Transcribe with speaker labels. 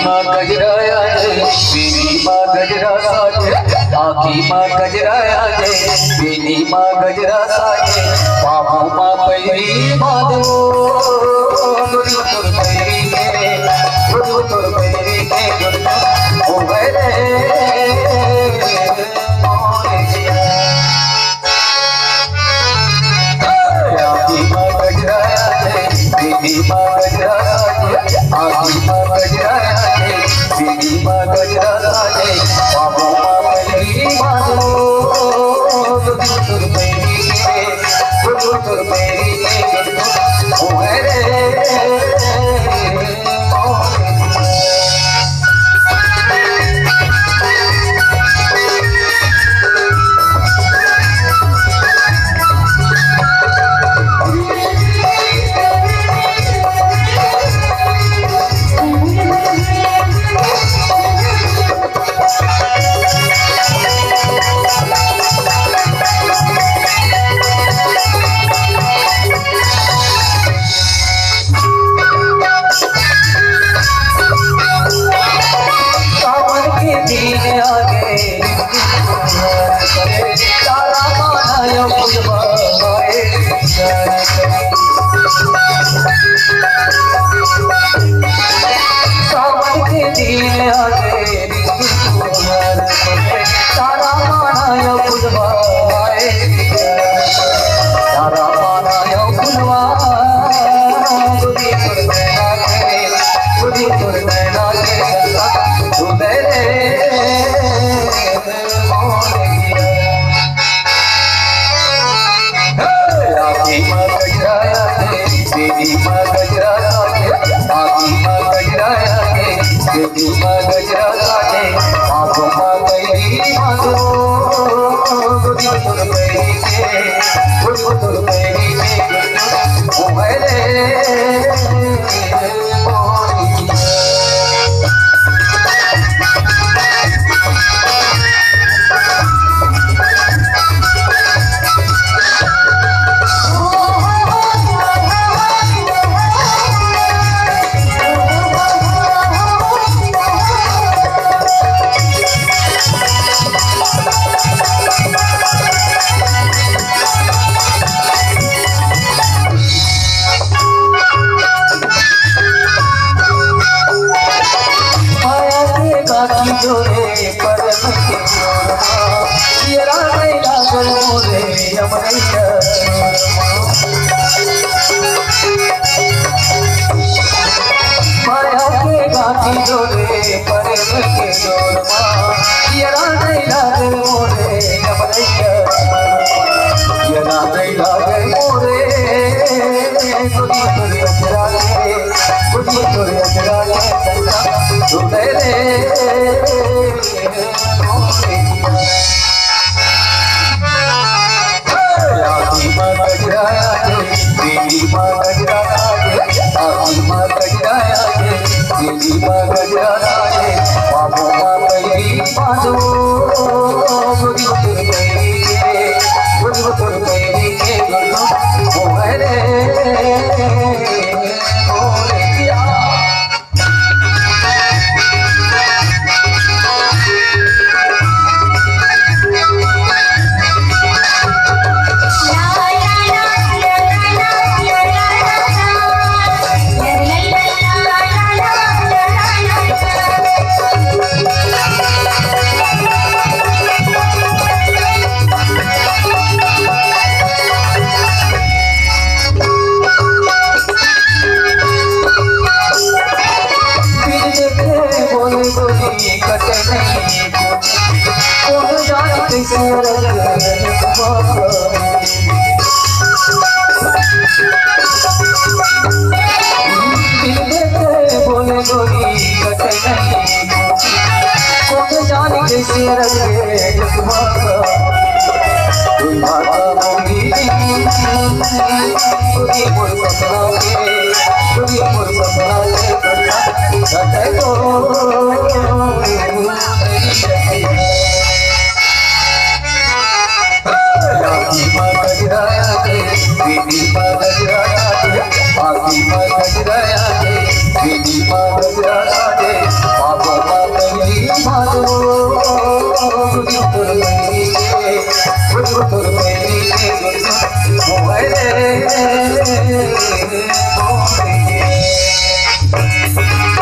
Speaker 1: माँ गजराया जय बेनी माँ गजरा साजे आखी माँ गजराया जय बेनी माँ गजरा साजे बाबू माँ पैरी माधो गुरु तुर पैरी के गुरु तुर पैरी के गुरु ओ गए आखी माँ गजराया जय बेनी माँ गजरा साजे आखी माँ गजराया जय बेनी माँ गजरा साजे बाबू माँ पैरी माधो गुरु तुर पैरी के गुरु तुर पैरी के गुरु ओ गए Thank you.